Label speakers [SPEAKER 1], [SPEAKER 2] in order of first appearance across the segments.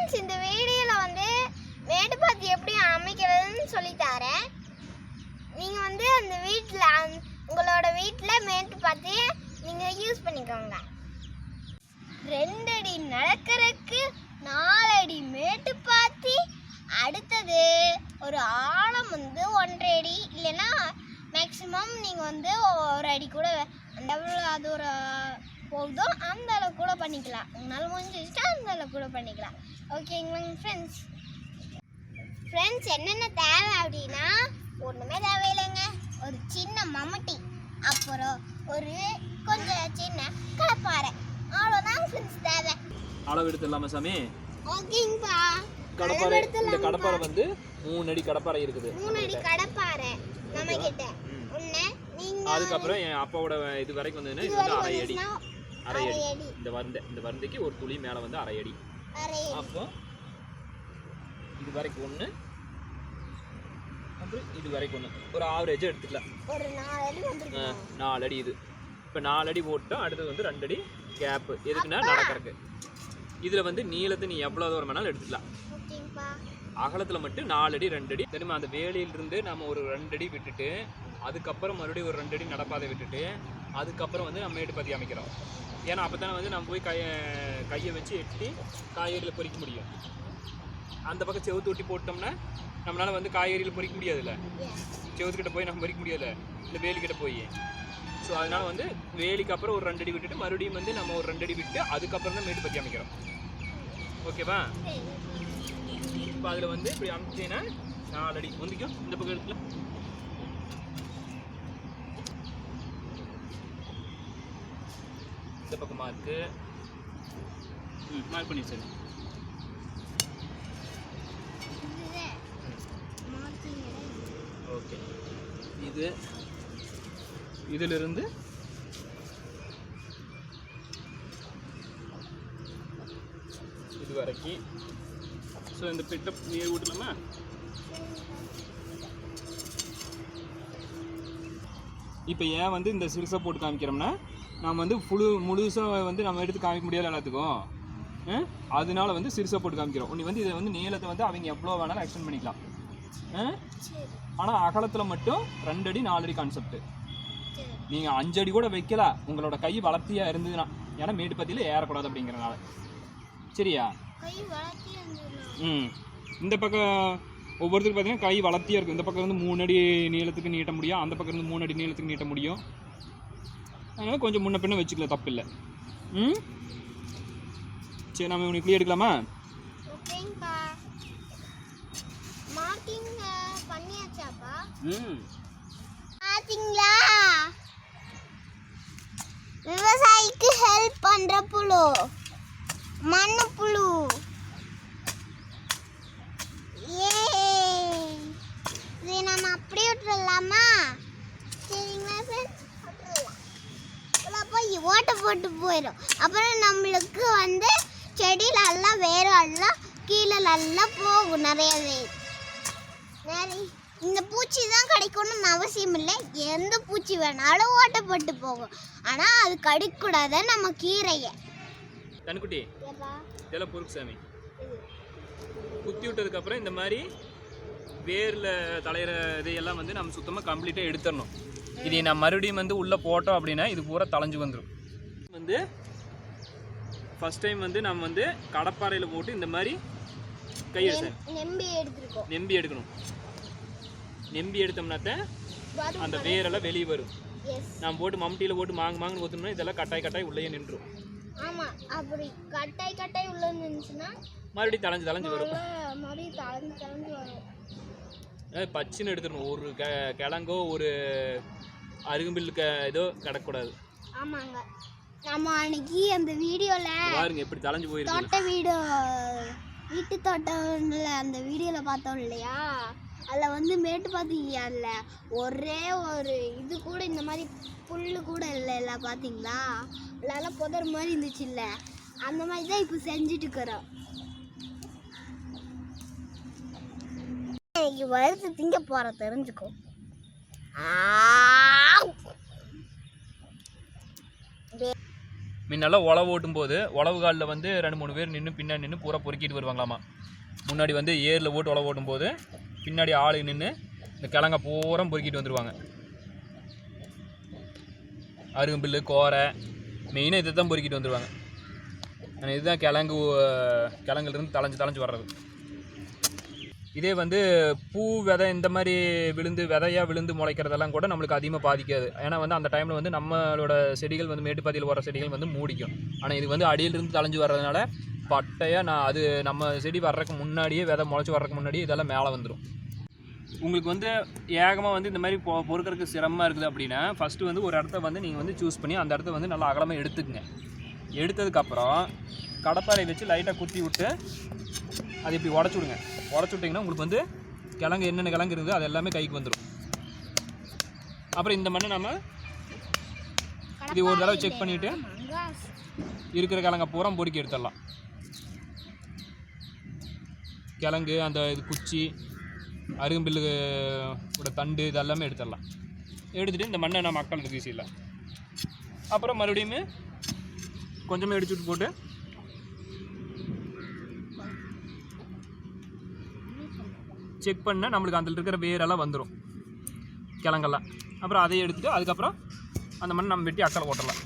[SPEAKER 1] Friends, இந்த வீடியோல வந்து மேட்டுப்பாத்தி எப்படி அமைக்கிறதுன்னு சொல்லி தரேன். நீங்க வந்து அந்த வீட்ல உங்களோட வீட்ல மேட்டுப்பாத்தி நீங்க யூஸ் பண்ணிக்கோங்க. 2 அடி நடக்கிறதுக்கு 4 அடி மேட்டுப்பாத்தி, அடுத்தது ஒரு ஆழம் வந்து 1.5 அடி, இல்லைன்னா மேக்ஸிமம் நீங்கள் வந்து 1 அடி கூட அந்த அது ஒரு போகுதோ அந்த அளவு கூட பண்ணிக்கலாம். உங்களால் முடிஞ்சிச்சுன்னா அந்த அளவு கூட பண்ணிக்கலாம். ஓகேங்களா ஃப்ரெண்ட்ஸ், என்னென்ன தேவை அப்படின்னா ஒன்றுமே தேவையில்லைங்க. ஒரு சின்ன மம்முட்டி, அப்புறம் ஒரு கொஞ்சம் சின்ன கடப்பாரை, அவ்வளோதான் ஃப்ரெண்ட்ஸ் தேவை.
[SPEAKER 2] அளவு எடுத்துடலாமா சாமி?
[SPEAKER 1] ஓகேங்கப்பா.
[SPEAKER 2] இந்த கடப்பாரை வந்து 3 அடி கடப்பாரை இருக்குது.
[SPEAKER 1] 3 அடி கடப்பாரை நம்ம கிட்ட.
[SPEAKER 2] அதுக்கப்புறம் என் அப்பாவோட இது வரைக்கும் வந்ததுன்னா இது வந்து அரை அடி. இந்த வந்தைக்கு ஒரு துளி மேலே வந்து அரை அடி. அப்போ இது வரைக்கும் ஒன்று, அப்புறம் இது வரைக்கும் ஒன்று, ஒரு ஆவரேஜாக எடுத்துக்கலாம்.
[SPEAKER 1] ஒரு
[SPEAKER 2] 4 அடி இது. இப்போ 4 அடி போட்டோம். அடுத்தது வந்து 2 அடி கேப்பு. எதுக்குன்னா நடக்கிறதுக்கு. இதில் வந்து நீளத்தை நீ எவ்வளோ தூரம் வேணாலும் எடுத்துக்கலாம். அகலத்தில் மட்டும் 4 அடி 2 அடி. திரும்ப அந்த வேலியிலிருந்து நம்ம ஒரு 2 அடி விட்டுட்டு, அதுக்கப்புறம் மறுபடியும் ஒரு 2 அடி நடப்பாதை விட்டுட்டு, அதுக்கப்புறம் வந்து நம்ம மேட்டுப்பாத்தி அமைக்கிறோம். ஏன்னா அப்போ தானே வந்து நம்ம போய் கையை வச்சு எட்டி காய்கறியில் பொறிக்க முடியும். அந்த பக்கம் செவுத்து ஒட்டி போட்டோம்னா நம்மளால் வந்து காய்கறியில் பொறிக்க முடியாதுல்ல. செவுத்துக்கிட்ட போய் நம்ம பொறிக்க முடியாதுல்ல, இந்த வேலிக்கிட்ட போய். ஸோ அதனால் வந்து வேலிக்கு அப்புறம் ஒரு 2 அடி விட்டுட்டு மறுபடியும் வந்து நம்ம ஒரு 2 அடி விட்டு அதுக்கப்புறம் தான் மேட்டுப்பாத்தி அமைக்கிறோம். ஓகேவா? இப்போ அதில் வந்து இப்படி அமைச்சேன்னா 4 அடி ஒந்திக்கும். இந்த பக்கம் எடுத்துக்கலாம். இந்த பக்கம் மார்க்கு மார்க் பண்ணி சரி. ஓகே, இதிலிருந்து இது வரைக்கும். ஸோ இந்த பிட்டை நீர் விட்டுலாமா? இப்போ ஏன் வந்து இந்த சிறுசை போட்டு காமிக்கிறோம்னா, நம்ம வந்து முழுசாக வந்து நம்ம எடுத்து காமிக்க முடியாது எல்லாத்துக்கும். அதனால வந்து சிறுசை போட்டு காமிக்கிறோம். நீ வந்து இதை வந்து நீளத்தை வந்து அவங்க எவ்வளோ வேணாலும் எக்ஸ்டெண்ட் பண்ணிக்கலாம். ஆனால் அகலத்தில் மட்டும் 2 அடி 4 அடி கான்செப்ட். நீங்கள் 5 அடி கூட வைக்கல, உங்களோட கை வளர்த்தியாக இருந்ததுன்னா. ஏன்னா மேட்டுப்பாத்தியில் ஏறக்கூடாது அப்படிங்கிறனால. சரியா? இந்த பக்கம் ஒவ்வொருத்தருக்கு பார்த்தீங்கன்னா கை வளர்த்தியாக இருக்கும். இந்த பக்கம் வந்து 3 அடி நீளத்துக்கு நீட்ட முடியும், அந்த பக்கம் இருந்து 3 அடி நீளத்துக்கு நீட்ட முடியும். அதனால் கொஞ்சம் முன்ன பின்ன வச்சுக்கலாம், தப்பு இல்லை. சரி, நம்ம உனக்கு இப்படி எடுக்கலாமா?
[SPEAKER 1] விவசாயிக்கு ஹெல்ப் பண்ற புழு, மண்ணு புழு. இதை நம்ம அப்படியே விட்டுடலாமா? சரிங்களா ஃப்ரெண்ட்ஸ்? போய் ஓட்ட போட்டு போயிடும். அப்புறம் நம்மளுக்கு வந்து செடியில எல்லாம் வேற எல்லாம் கீழே நல்லா போகும். நிறையவே இந்த பூச்சி தான் கிடைக்கணும்னு அவசியம் இல்லை. எந்த பூச்சி வேணாலும் ஓட்டப்பட்டு போகும். ஆனால் அது கடிக்கூடாது நம்ம கீரையை.
[SPEAKER 2] கண்குட்டி இதெல்லாம் பொறுப்பு சாமி. குத்தி விட்டதுக்கப்புறம் இந்த மாதிரி வேரில் தலையிற இதையெல்லாம் வந்து நம்ம சுத்தமாக கம்ப்ளீட்டாக எடுத்துடணும். இதை நான் மறுபடியும் வந்து உள்ளே போட்டோம் அப்படின்னா இது பூரா தலைஞ்சு வந்துடும். வந்து ஃபஸ்ட் டைம் வந்து நம்ம வந்து கடப்பாறையில் போட்டு இந்த மாதிரி கையை நெம்பி எடுக்கணும். நெம்பி எடுத்தோம்னாத்தான் அந்த வேரெல்லாம் வெளியே வரும். நான் போட்டு மம்முட்டியில் போட்டு மாங்குன்னு ஊற்றணும்னா இதெல்லாம் கட்டாய் உள்ளே நின்றுடும்.
[SPEAKER 1] ஆமாம், அப்படி கட்டாய் உள்ளே நின்றுச்சுன்னா
[SPEAKER 2] மறுபடியும் தலைஞ்சு வரும்.
[SPEAKER 1] வரும்.
[SPEAKER 2] பச்சின்னு எடுத்துடணும். ஒரு கிழங்கோ ஒரு அருகம்பில் ஏதோ கிடக்கூடாது.
[SPEAKER 1] ஆமாங்க, நம்ம அன்னைக்கு அந்த வீடியோவில்
[SPEAKER 2] பாருங்க எப்படி தலைஞ்சு போயிருக்கு.
[SPEAKER 1] தோட்ட வீட்டு தோட்டம்ல அந்த வீடியோவில் பார்த்தோம் இல்லையா? அதில் வந்து மேட்டுப்பாத்தி இல்லை, ஒரே ஒரு இது கூட இந்த மாதிரி புல்லு கூட இல்லை பார்த்தீங்களா? அதெல்லாம் புதர் மாதிரி இருந்துச்சு இல்லை? அந்த மாதிரி தான் இப்போ செஞ்சுட்டு இருக்கிறோம். இன்னைக்கு வறுத்து திங்க போற தெரிஞ்சுக்கோ.
[SPEAKER 2] முன்னெல்லாம் உழவு ஓட்டும் போது உழவு காலில் வந்து 2-3 பேர் நின்று பின்னாடி நின்று பூரா பொறுக்கிட்டு வருவாங்களாமா. முன்னாடி வந்து ஏரில் ஓட்டு உழவு ஓட்டும் போது பின்னாடி ஆளு நின்று இந்த கிழங்க பூரா பொறுக்கிட்டு வந்துடுவாங்க. அருகம்பில் கோரை மெயினாக இதை தான் பொறுக்கிட்டு வந்துடுவாங்க. இதுதான் கிழங்குலேருந்து தளைஞ்சு வர்றது. இதே வந்து பூ விதை இந்த மாதிரி விதையாக விழுந்து முளைக்கிறதெல்லாம் கூட நம்மளுக்கு அதிகமாக பாதிக்காது. ஏன்னா வந்து அந்த டைமில் வந்து நம்மளோட செடிகள் வந்து மேட்டுப்பாத்தியில் வர செடிகள் வந்து மூடிக்கும். ஆனால் இது வந்து அடியிலிருந்து தளைஞ்சு வர்றதுனால பட்டையாக அது நம்ம செடி வர்றதுக்கு முன்னாடியே விதை முளைச்சி வர்றதுக்கு முன்னாடியே இதெல்லாம் மேலே வந்துடும். உங்களுக்கு வந்து ஏகமாக வந்து இந்த மாதிரி பொறுக்கிறதுக்கு சிரமமாக இருக்குது அப்படின்னா ஃபஸ்ட்டு வந்து ஒரு இடத்த வந்து நீங்கள் வந்து சூஸ் பண்ணி அந்த இடத்த வந்து நல்லா அகலமாக எடுத்துக்குங்க. எடுத்ததுக்கப்புறம் கடப்பாரை வச்சு லைட்டாக குத்தி விட்டு அது இப்படி உடச்சி விடுங்க. உடச்சி விட்டிங்கன்னா உங்களுக்கு வந்து கிழங்கு என்னென்ன கிழங்கு இருக்குதோ அது எல்லாமே கைக்கு வந்துடும். அப்புறம் இந்த மண்ணை நம்ம இது ஒரு தடவை செக் பண்ணிவிட்டு இருக்கிற கிழங்க பூரா பொறுக்கி எடுத்துடலாம். கிழங்கு அந்த இது குச்சி அருகம்பில்லோட தண்டு இதெல்லாமே எடுத்துடலாம். எடுத்துகிட்டு இந்த மண்ணை நம்ம மக்களுக்கு வீசிடலாம். அப்புறம் மறுபடியும் கொஞ்சமாக எடுத்துட்டு போட்டு செக் பண்ணால் நம்மளுக்கு அதில் இருக்கிற வேரெல்லாம் வந்துடும் கிழங்கெல்லாம். அப்புறம் அதை எடுத்துகிட்டு அதுக்கப்புறம் அந்த மண்ணை நம்ம வெட்டி அக்கறை போட்டுடலாம்.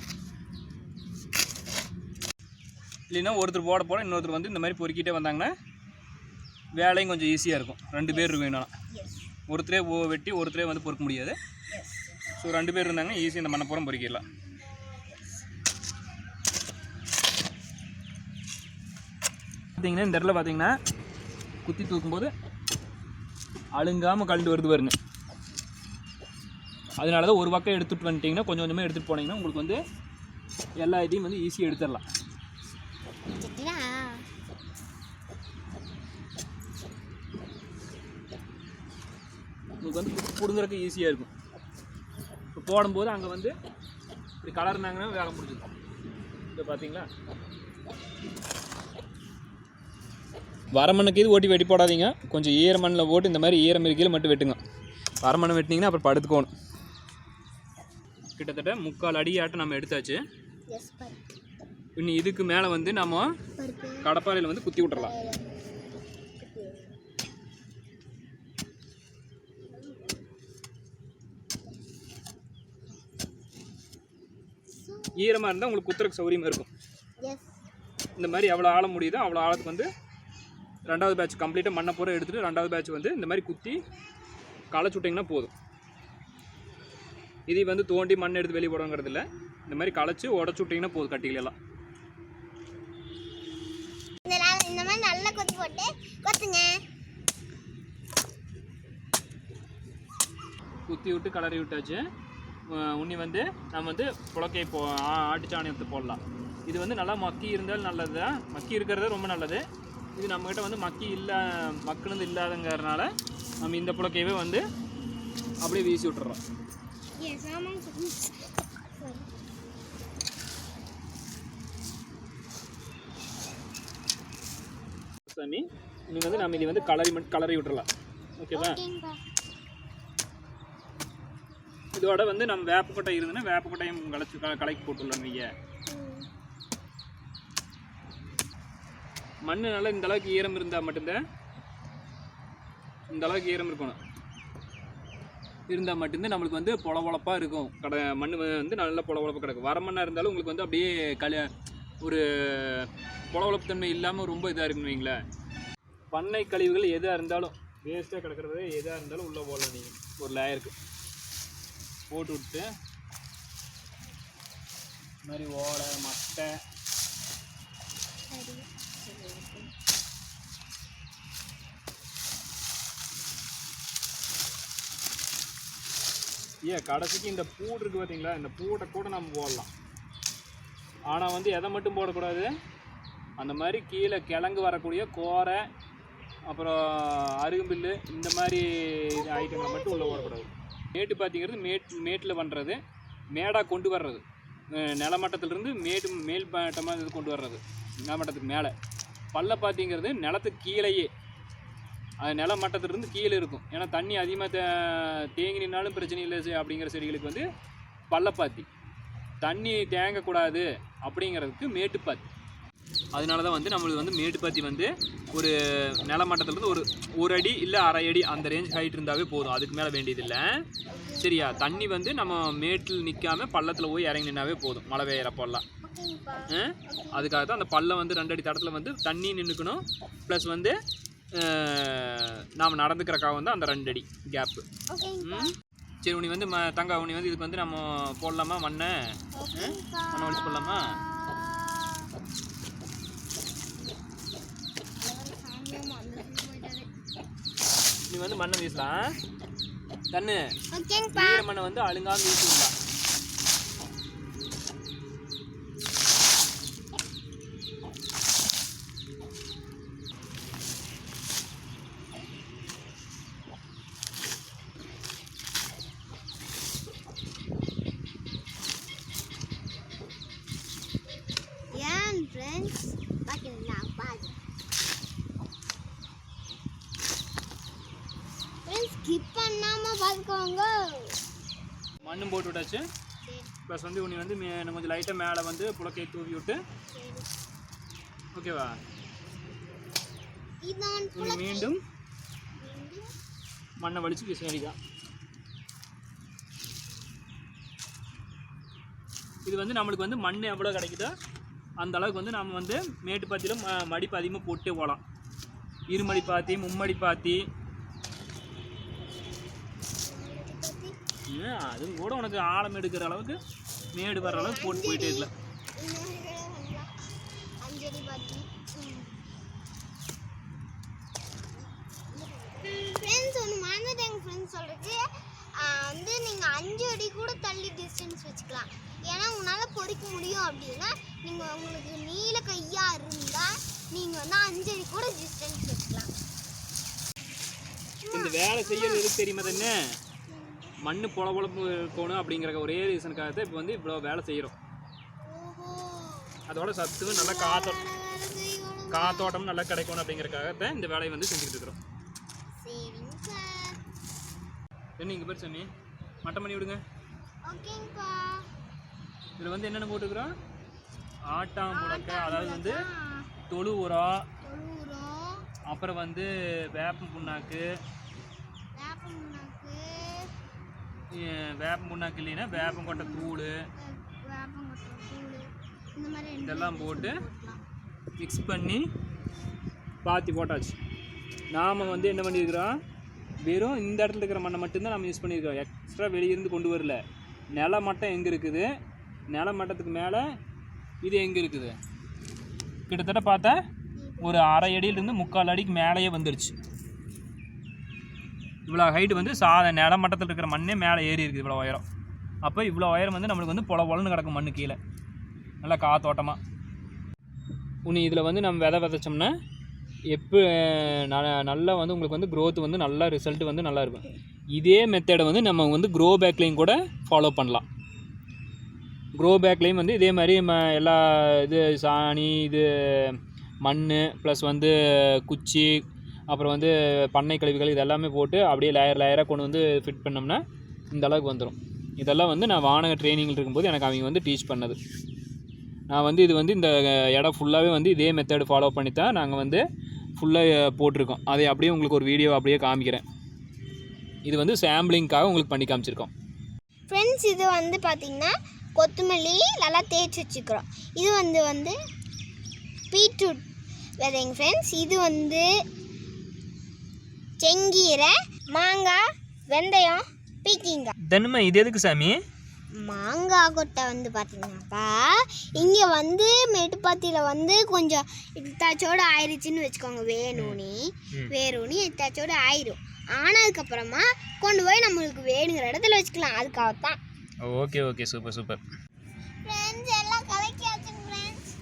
[SPEAKER 2] இல்லைன்னா ஒருத்தர் போட இன்னொருத்தர் வந்து இந்த மாதிரி பொறுக்கிட்டே வந்தாங்கன்னா வேலையும் கொஞ்சம் ஈஸியாக இருக்கும். 2 பேர் இருக்கும். என்னன்னா ஒருத்தரே வெட்டி ஒருத்தரே வந்து பொறுக்க முடியாது. ஸோ 2 பேர் இருந்தாங்கன்னா ஈஸியாக இந்த மண்ணை பூரா பொறுக்கிடலாம். பார்த்தீங்கன்னா இந்த இடத்துல பார்த்தீங்கன்னா குத்தி தூக்கும்போது அழுங்காமல் கழண்டு வருது பாருங்க. அதனால தான் ஒரு பக்கம் எடுத்துகிட்டு வந்துட்டிங்கன்னா கொஞ்சம் கொஞ்சமாக எடுத்துகிட்டு போனீங்கன்னா உங்களுக்கு வந்து எல்லா இதையும் வந்து ஈஸியாக எடுத்துடலாம். உங்களுக்கு வந்து பிடுங்குறதுக்கு ஈஸியாக இருக்கும். இப்போ போடும்போது அங்கே வந்து இப்படி கலர்னாங்கன்னா வேலை முடிஞ்சிடும். இப்போ பார்த்தீங்களா வரமண்ணுக்கு இது ஓட்டி வெட்டி போடாதீங்க. கொஞ்சம் ஈரமண்ணில் போட்டு இந்த மாதிரி ஈரம் இருக்கையில் மட்டும் வெட்டுங்க. வரமண்ணை வெட்டினீங்கன்னா அப்புறம் படுத்துக்கணும். கிட்டத்தட்ட 3/4 அடி ஆட்டம் நம்ம எடுத்தாச்சு. இன்னும் இதுக்கு மேலே வந்து நம்ம கடப்பாறையில் வந்து குத்தி விட்டுறலாம். ஈரமாக இருந்தால் உங்களுக்கு குத்துறதுக்கு சௌகரியமாக இருக்கும். இந்த மாதிரி எவ்வளோ ஆழம் முடியுதோ அவ்வளோ ஆழத்துக்கு வந்து 2வது பேட்ச் கம்ப்ளீட்டாக மண்ணை பூரா எடுத்துகிட்டு 2வது பேட்ச் வந்து இந்த மாதிரி குத்தி களைச்சி விட்டிங்கன்னா போதும். இதை வந்து தோண்டி மண் எடுத்து வெளியே போடுங்கிறது இல்லை. இந்த மாதிரி களைச்சி உடச்சி விட்டிங்கன்னா போதும். கட்டிகளெல்லாம்
[SPEAKER 1] இந்த மாதிரி நல்லா கொத்தி போட்டு கொத்துங்க.
[SPEAKER 2] குத்தி விட்டு கலரி விட்டாச்சு. உன்னி வந்து நம்ம வந்து புழக்கை ஆட்டுச்சாணி எடுத்து போடலாம். இது வந்து நல்லா மக்கி இருந்தாலும் நல்லது தான். மக்கி இருக்கிறது ரொம்ப நல்லது. இது நம்மக்கிட்ட வந்து மக்களுந்து இல்லாதங்கிறதுனால நம்ம இந்த புழக்கையவே வந்து அப்படியே வீசி விட்டுறோம். சாமி நீங்கள் வந்து நம்ம இதை வந்து கலரி விட்டுறலாம். ஓகேவா? இதோட வந்து நம்ம வேப்பக்கொட்டை இருந்துன்னா வேப்பக்கொட்டையும் கலக்கி போட்டுடலாம். நீங்கள் மண் நல்லா இந்த அளவுக்கு ஈரம் இருந்தால் மட்டும்தான், இந்த அளவுக்கு ஈரம் இருக்கணும் இருந்தால் மட்டும்தான் நம்மளுக்கு வந்து பொலப்பொலப்பாக இருக்கும். மண் வந்து நல்லா பொலப்பொலப்பாக கிடக்கும். வரமண்ணாக இருந்தாலும் உங்களுக்கு வந்து அப்படியே ஒரு பொலப்பொலப்பு தன்மை இல்லாமல் ரொம்ப இதாக இருக்குன்னு வைங்களேன். பண்ணை கழிவுகள் எதாக இருந்தாலும் வேஸ்ட்டாக கிடக்கிறது எதாக இருந்தாலும் உள்ளே போடலாம். நீங்கள் ஒரு லேயருக்கு போட்டு விட்டு இந்த மாதிரி ஓடை மட்டை கடைசிக்கு இந்த பூடு இருக்குது பார்த்தீங்களா, இந்த பூட்டை கூட நம்ம போடலாம். ஆனால் வந்து எதை மட்டும் போடக்கூடாது, அந்த மாதிரி கீழே கிழங்கு வரக்கூடிய கோரை அப்புறம் அருகம்பில் இந்த மாதிரி ஐட்டங்களை மட்டும் உள்ளே போடக்கூடாது. மேட்டு பார்த்திங்கிறது மேட்டில் பண்ணுறது, மேடாக கொண்டு வர்றது, நிலமட்டத்திலிருந்து மேல் மட்டமாக இது கொண்டு வர்றது, நிலமட்டத்துக்கு மேலே. பல்ல பார்த்திங்கிறது நிலத்துக்கு கீழேயே, அது நில மட்டத்திலிருந்து கீழே இருக்கும். ஏன்னா தண்ணி அதிகமாக தேங்கி நின்னாலும் பிரச்சனை இல்லை அப்படிங்கிற செடிகளுக்கு வந்து பள்ளப்பாத்தி. தண்ணி தேங்கக்கூடாது அப்படிங்கிறதுக்கு மேட்டுப்பாத்தி. அதனால தான் வந்து நம்மளுக்கு வந்து மேட்டுப்பாத்தி வந்து ஒரு நிலமட்டத்துலேருந்து ஒரு அடி இல்லை அரை அடி அந்த ரேஞ்ச் ஹைட் இருந்தாவே போதும், அதுக்கு மேலே வேண்டியதில்லை. சரியா? தண்ணி வந்து நம்ம மேட்டில் நிற்காம பள்ளத்தில் போய் இறங்கி நின்னாவே போதும் மழை பெய்யறப்பெல்லாம். அதுக்காக தான் அந்த பள்ளம் வந்து 2 அடி தடத்தில் வந்து தண்ணி நின்றுக்கணும், ப்ளஸ் வந்து நாம் நடந்துக்கிறக்காக வந்து அந்த 2 அடி கேப்பு. சரி, உனி வந்து தங்கா உனி வந்து இதுக்கு வந்து நம்ம போடலாமா மண்ணை ஒழிச்சு போடலாமா? நீ வந்து மண்ணை வீசலாம் கண்ணு, மண்ணை வந்து அழுங்காம வீசிடலாம்.
[SPEAKER 1] Friends, பாக்கலாம் பாருங்க. Friends, skip பண்ணாம பாத்துக்கோங்க.
[SPEAKER 2] மண்ணும் போட்டு விட்டாச்சு. ப்ளஸ் வந்து உனி வந்து கொஞ்சம் லைட்டாக மேலே வந்து புலக்கையை தூவி விட்டு, ஓகேவா? மீண்டும் மண்ணை வலிச்சு வீச வேண்டியதான். இது வந்து நம்மளுக்கு வந்து மண் எவ்வளோ கிடைக்குதோ அந்த அளவுக்கு வந்து நம்ம வந்து மேட்டுப்பாத்தியில் மடிப்பு அதிகமாக போட்டே போகலாம். இருமடி பாத்தி, மும்மடி பாத்தி, அதுவும் கூட உனக்கு ஆழம் எடுக்கிற அளவுக்கு மேடு வர்ற அளவுக்கு போட்டு போயிட்டே இருக்கல.
[SPEAKER 1] வந்து நீங்கள் 5 அடி கூட தள்ளி டிஸ்டன்ஸ் வச்சுக்கலாம். ஏன்னா உங்களால் பொறிக்க முடியும் அப்படின்னா நீங்கள் உங்களுக்கு நீல கையாக இருந்தால் நீங்கள் வந்து 5 அடி கூட டிஸ்டன்ஸ் வச்சுக்கலாம்.
[SPEAKER 2] இந்த வேலை செய்யறது எதுக்கு தெரியுமா தானே? மண் பொழப்பு இருக்கணும் அப்படிங்கிற ஒரே ரீசனுக்காக தான் இப்போ வந்து இவ்வளோ வேலை செய்கிறோம். அதோட சத்து நல்லா காத்தோட்டம் நல்லா கிடைக்கணும் அப்படிங்கிறக்காக தான் இந்த வேலையை வந்து செஞ்சுக்கிட்டு இருக்கிறோம். என்ன இங்கே பேர் சாமி மட்டம் பண்ணி விடுங்க. இதில் வந்து என்னென்ன போட்டுக்கிறோம்? ஆட்டாம் புடக்கை, அதாவது வந்து தொழு உரம், அப்புறம் வந்து வேப்பம் புண்ணாக்கு, வேப்பம் புண்ணாக்கு இல்லைன்னா வேப்பங்கொட்டை தூள், இதெல்லாம் போட்டு மிக்ஸ் பண்ணி பாத்தி போட்டாச்சு. நாம் வந்து என்ன பண்ணியிருக்கிறோம், வெறும் இந்த இடத்துல இருக்கிற மண்ணை மட்டும்தான் நம்ம யூஸ் பண்ணியிருக்கோம். எக்ஸ்ட்ரா வெளியிருந்து கொண்டு வரல. நில மட்டம் எங்கே இருக்குது, நில மட்டத்துக்கு மேலே இது எங்கே இருக்குது, கிட்டத்தட்ட பார்த்தா ஒரு அரை அடியிலேருந்து 3/4 அடிக்கு மேலேயே வந்துடுச்சு. இவ்வளோ ஹைட்டு வந்து நில மட்டத்தில் இருக்கிற மண்ணே மேலே ஏறி இருக்குது இவ்வளோ உயரம். அப்போ இவ்வளோ உயரம் வந்து நம்மளுக்கு வந்து பொலன்னு கிடக்கும் மண்ணு கீழே நல்லா காத்தோட்டமாக. உனி இதில் வந்து நம்ம விதைச்சோம்னா எப்போ நல்லா வந்து உங்களுக்கு வந்து க்ரோத் வந்து நல்லா ரிசல்ட் வந்து நல்லா இருக்கும். இதே மெத்தடை வந்து நம்ம வந்து க்ரோ பேக்லேயும் கூட ஃபாலோ பண்ணலாம். க்ரோ பேக்லேயும் வந்து இதே மாதிரி எல்லா இது சாணி, இது மண், ப்ளஸ் வந்து குச்சி, அப்புறம் வந்து பண்ணை கழிவுகள் இதெல்லாமே போட்டு அப்படியே லேயராக கொண்டு வந்து ஃபிட் பண்ணோம்னா இந்த அளவுக்கு வந்துடும். இதெல்லாம் வந்து நான் வானக ட்ரைனிங்கில் இருக்கும்போது எனக்கு அவங்க வந்து டீச் பண்ணது. நான் வந்து இது வந்து இந்த இடம் ஃபுல்லாகவே வந்து இதே மெத்தடு ஃபாலோ பண்ணி தான் நாங்கள் வந்து ஃபுல்லாக போட்டிருக்கோம். அதை அப்படியே உங்களுக்கு ஒரு வீடியோ அப்படியே காமிக்கிறேன். இது வந்து சாம்பிளிங்காக உங்களுக்கு பண்ணி காமிச்சிருக்கோம்.
[SPEAKER 1] ஃப்ரெண்ட்ஸ், இது வந்து பார்த்திங்கன்னா கொத்தமல்லி நல்லா தேய்ச்சி வச்சுக்கிறோம். இது வந்து பீட்ரூட் விதைங்க ஃப்ரெண்ட்ஸ். இது வந்து செங்கீரை, மாங்காய், வெந்தயம், பீக்கிங்காய்.
[SPEAKER 2] தனுமா இது எதுக்கு சாமி?
[SPEAKER 1] மாங்காய் கொட்டை வந்து பார்த்தீங்கன்னாப்பா இங்கே வந்து மேட்டுப்பாத்தியில் வந்து கொஞ்சம் இத்தாச்சோடு ஆயிடுச்சுன்னு வச்சுக்கோங்க. வேணும்னு இத்தாச்சோடு ஆயிரும். ஆனதுக்கப்புறமா கொண்டு போய் நம்மளுக்கு வேணுங்கிற இடத்துல வச்சுக்கலாம். அதுக்காகத்தான்.
[SPEAKER 2] ஓகே சூப்பர்
[SPEAKER 1] ஃப்ரெண்ட்ஸ், எல்லாம் கலக்கியாச்சு ஃப்ரெண்ட்ஸ்.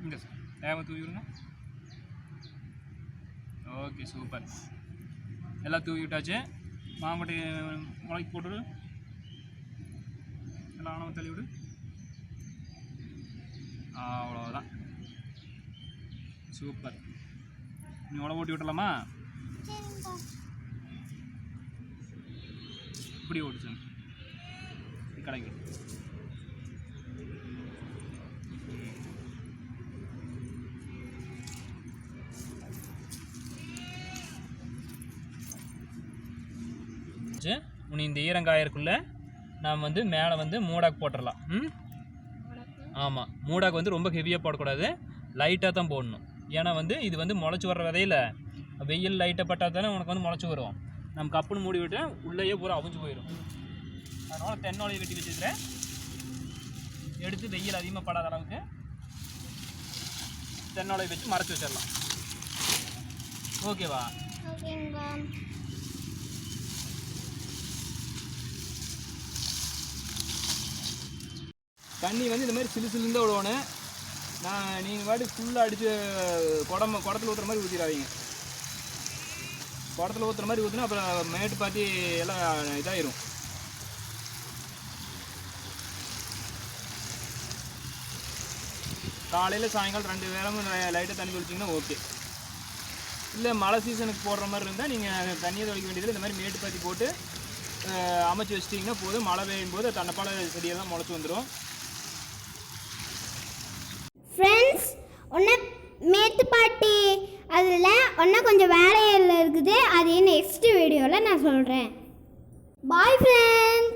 [SPEAKER 2] இங்கே தேவை தூவி விடுங்க. Okay super. எல்லாம் தூவி விட்டாச்சு. மாம்பட்டி முளைக்கு போட்டு எல்லாம் ஆணவம் தள்ளி விடு. அவ்வளோதான், சூப்பர். நீ உழவு ஓட்டி விட்டலாமா? இப்படி ஓட்டு கடைக்கு. உனி இந்த ஈரங்காயருக்குள்ளே நாம் வந்து மேலே வந்து மூடாக்கு போட்டுடலாம். ஆமாம், மூடாக்கு வந்து ரொம்ப ஹெவியாக போடக்கூடாது, லைட்டாக தான் போடணும். ஏன்னா வந்து இது வந்து முளைச்சி வர்ற விதையில் வெயில் லைட்டாக பட்டால் தானே உனக்கு வந்து முளைச்சி வரும். நம்ம கப்புன்னு மூடி விட்டு உள்ளேயே பூரா அவிஞ்சு போயிடும். அதனால் தென்னோலையை வெட்டி வச்சுக்கிறேன், எடுத்து வெயில் அதிகமாக படாத அளவுக்கு தென்னோலையை வச்சு மறைச்சி வச்சிடலாம். ஓகேவா? தண்ணி வந்து இந்த மாதிரி சிலு சிலுந்தான் விடுவோன்னு. நீங்கள் பாட்டு ஃபுல்லாக அடித்து குடத்தில் ஊற்றுற மாதிரி ஊற்றிடாதீங்க. குடத்தில் ஊற்றுற மாதிரி ஊற்றினா அப்புறம் மேட்டு பாத்தி எல்லாம் இதாயிரும். காலையில் சாயங்காலம் 2 வேளமும் லைட்டாக தண்ணி தெளிச்சிங்கன்னா ஓகே. இல்லை மழை சீசனுக்கு போடுற மாதிரி இருந்தால் நீங்கள் தண்ணியை தெளிக்க வேண்டியதில் இந்த மாதிரி மேட்டு பாத்தி போட்டு அமைச்சு வச்சிட்டிங்கன்னா போதும். மழை பெய்யும் போது தண்டப்பால செடியெல்லாம் முளைச்சி வந்துடும்.
[SPEAKER 1] ஃப்ரெண்ட்ஸ், மேட்டுப்பாட்டி அதில் ஒன்றும் கொஞ்சம் வேலையில் இருக்குது, அது நெக்ஸ்ட் வீடியோவில் நான் சொல்கிறேன். Bye friends.